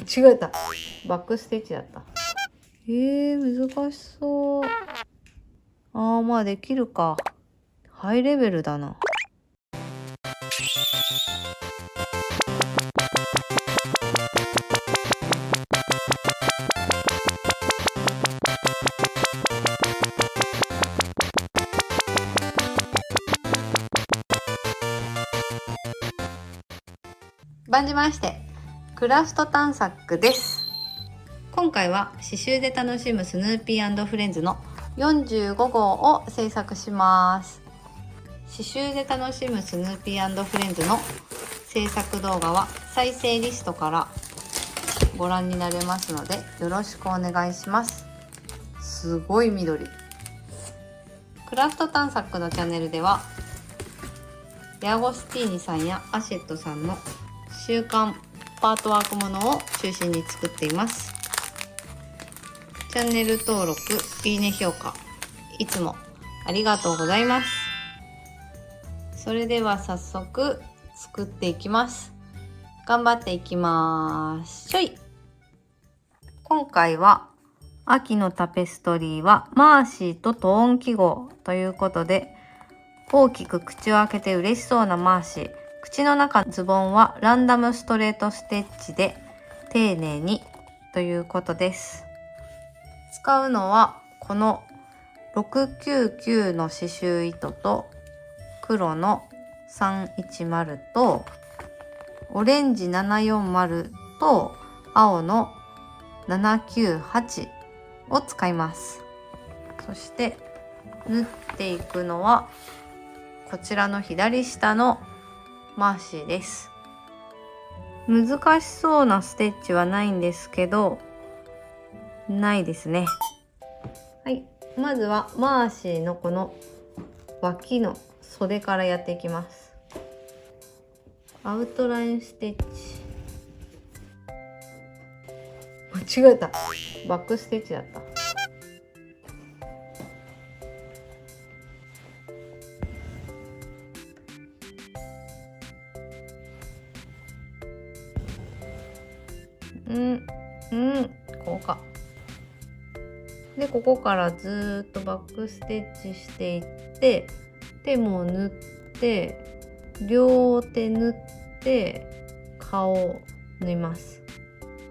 違えた。バックステッチだった。難しそう。まあできるか。ハイレベルだな。万じまして、クラフト探索です。今回は刺繍で楽しむスヌーピー&フレンズの45号を制作します。刺繍で楽しむスヌーピー&フレンズの制作動画は再生リストからご覧になれますのでよろしくお願いします。すごい緑。クラフト探索のチャンネルではヤゴスティーニさんやアシェットさんの習慣パートワークものを中心に作っています。チャンネル登録、いいね評価、いつもありがとうございます。それでは早速作っていきます。頑張っていきます。今回は秋のタペストリーはマーシーとトーン記号ということで、大きく口を開けて嬉しそうなマーシー。口の中のズボンはランダムストレートステッチで丁寧にということです。使うのはこの699の刺繍糸と黒の310とオレンジ740と青の798を使います。そして縫っていくのはこちらの左下のマーシーです。難しそうなステッチはないんですけど、ないですね。はい、まずはマーシーのこの脇の袖からやっていきます。アウトラインステッチ。間違えた。バックステッチだった。こうか。でここからずっとバックステッチしていって手も縫って両手縫って顔を縫います。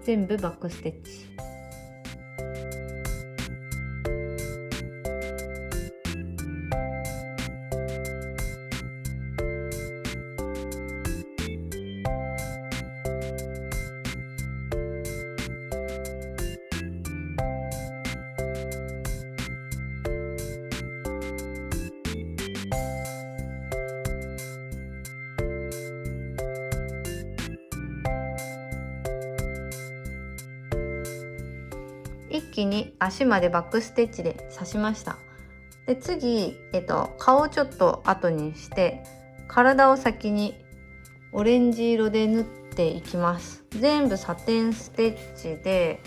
全部バックステッチ。一気に足までバックステッチで刺しました。で次、顔をちょっと後にして体を先にオレンジ色で縫っていきます。全部サテンステッチで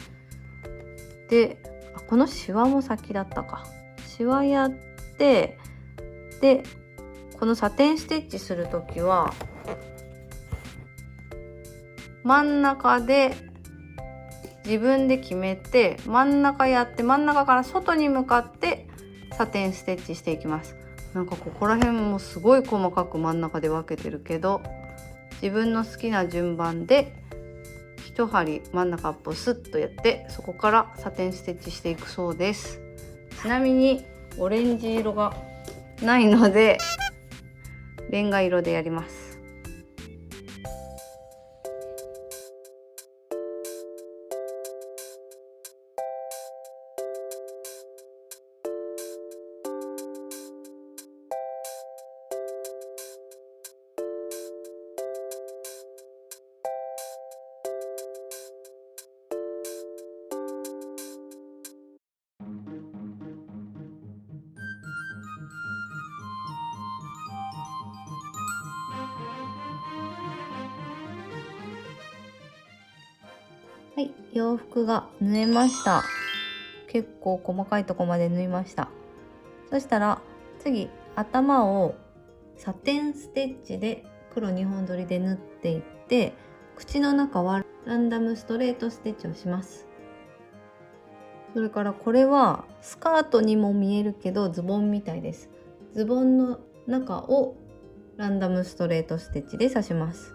このシワも先だったか。シワやってでこのサテンステッチする時は真ん中で自分で決めて真ん中やって真ん中から外に向かってサテンステッチしていきます。なんかここら辺もすごい細かく真ん中で分けてるけど自分の好きな順番で一針真ん中アップをスッとやってそこからサテンステッチしていくそうです。ちなみにオレンジ色がないのでレンガ色でやります。はい、洋服が縫えました。結構細かいとこまで縫いました。そしたら次頭をサテンステッチで黒2本取りで縫っていって口の中はランダムストレートステッチをします。それからこれはスカートにも見えるけどズボンみたいです。ズボンの中をランダムストレートステッチで刺します。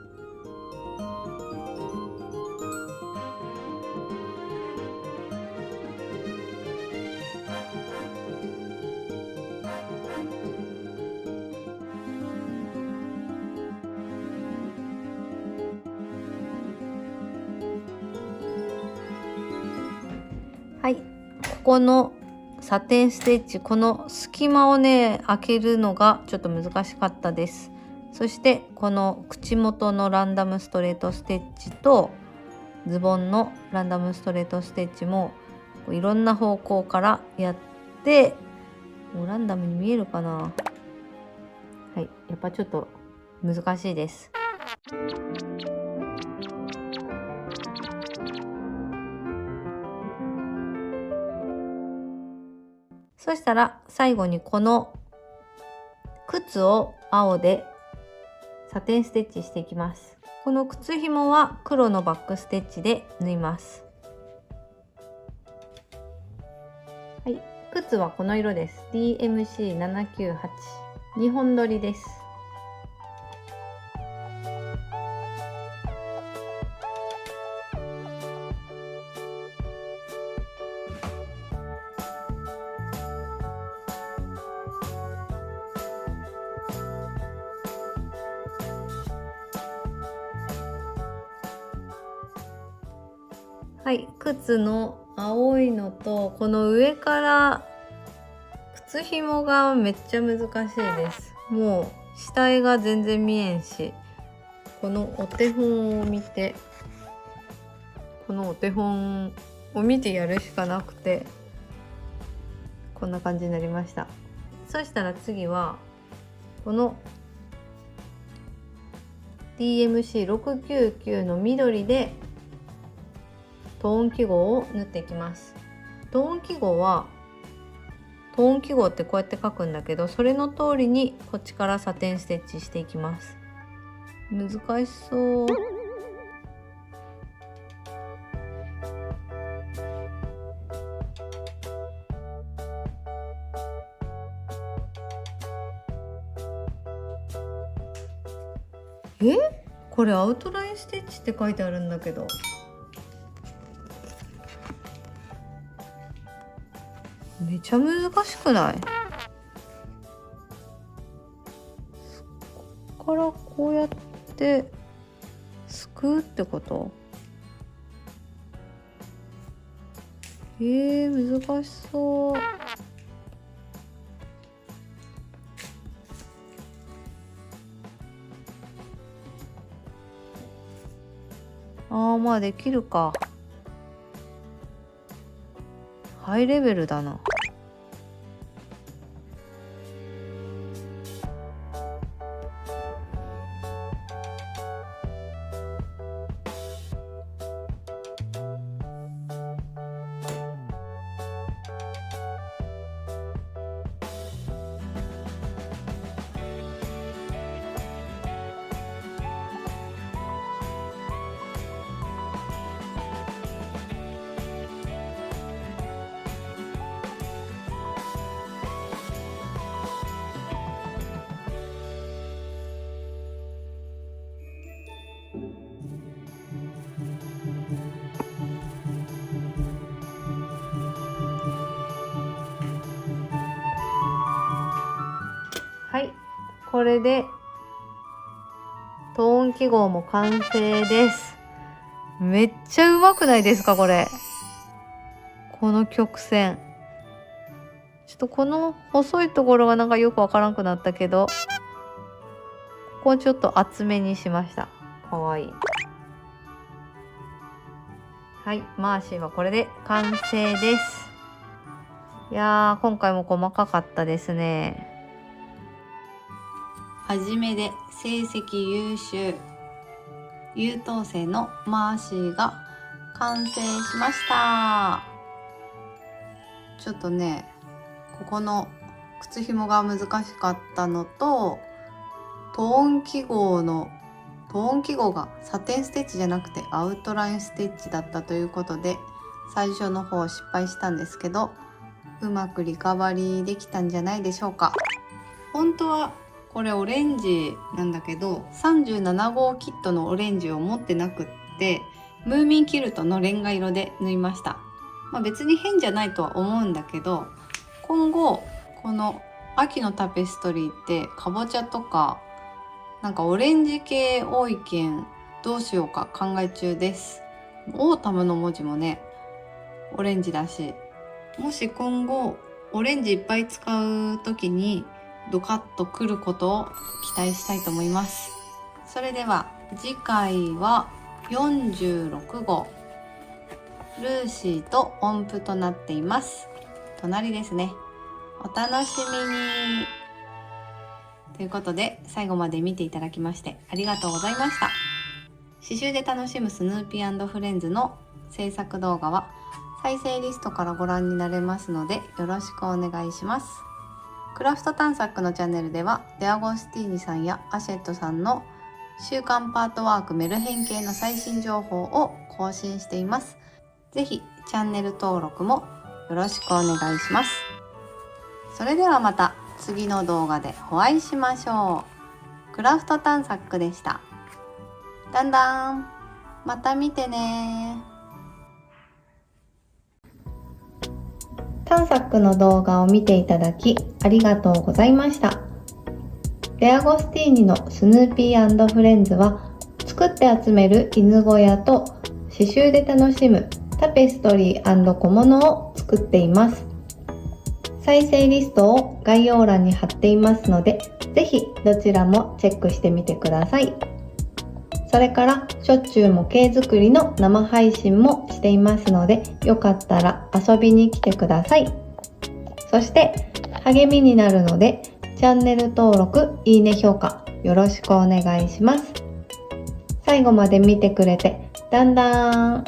はい、ここのサテンステッチ、この隙間をね開けるのがちょっと難しかったです。そしてこの口元のランダムストレートステッチとズボンのランダムストレートステッチもいろんな方向からやって、もうランダムに見えるかな。はい、やっぱちょっと難しいです。そしたら最後にこの靴を青でサテンステッチしていきます。この靴紐は黒のバックステッチで縫います。はい、靴はこの色です。 DMC798 2本取りです。はい、靴の青いのとこの上から靴紐がめっちゃ難しいです。もう下絵が全然見えんし、このお手本を見てやるしかなくて、こんな感じになりました。そしたら次はこの DMC699 の緑でトーン記号を縫っていきます。トーン記号ってこうやって書くんだけど、それの通りにこっちからサテンステッチしていきます。難しそう。これアウトラインステッチって書いてあるんだけど、めちゃ難しくない？ここからこうやってすくうってこと？難しそう。まあできるか。ハイレベルだな。はい、これでトーン記号も完成です。めっちゃうまくないですかこれ。この曲線。ちょっとこの細いところがなんかよくわからんくなったけど、ここをちょっと厚めにしました。かわいい。はい、マーシーはこれで完成です。いやー、今回も細かかったですね。はじめで成績優秀優等生のマーシーが完成しました。ちょっとね、ここの靴紐が難しかったのと、トーン記号のトーン記号がサテンステッチじゃなくてアウトラインステッチだったということで、最初の方失敗したんですけど、うまくリカバリーできたんじゃないでしょうか。本当はこれオレンジなんだけど、37号キットのオレンジを持ってなくって、ムーミンキルトのレンガ色で縫いました。別に変じゃないとは思うんだけど、今後この秋のタペストリーってかぼちゃとかなんかオレンジ系多いけん、どうしようか考え中です。オータムの文字もねオレンジだし、もし今後オレンジいっぱい使う時にドカッとくることを期待したいと思います。それでは次回は46号ルーシーと音符となっています。隣ですね。お楽しみに。ということで最後まで見ていただきましてありがとうございました。刺繍で楽しむスヌーピー&フレンズの制作動画は再生リストからご覧になれますのでよろしくお願いします。クラフト探索のチャンネルではデアゴスティーニさんやアシェットさんの週刊パートワークメルヘン系の最新情報を更新しています。ぜひチャンネル登録もよろしくお願いします。それではまた次の動画でお会いしましょう。クラフト探索でした。だんだんまた見てね。探索の動画を見ていただきありがとうございました。デアゴスティーニのスヌーピー&フレンズは作って集める犬小屋と刺繍で楽しむタペストリー&小物を作っています。再生リストを概要欄に貼っていますので、ぜひどちらもチェックしてみてください。それからしょっちゅう模型作りの生配信もしていますので、よかったら遊びに来てください。そして励みになるので、チャンネル登録、いいね評価よろしくお願いします。最後まで見てくれてだんだん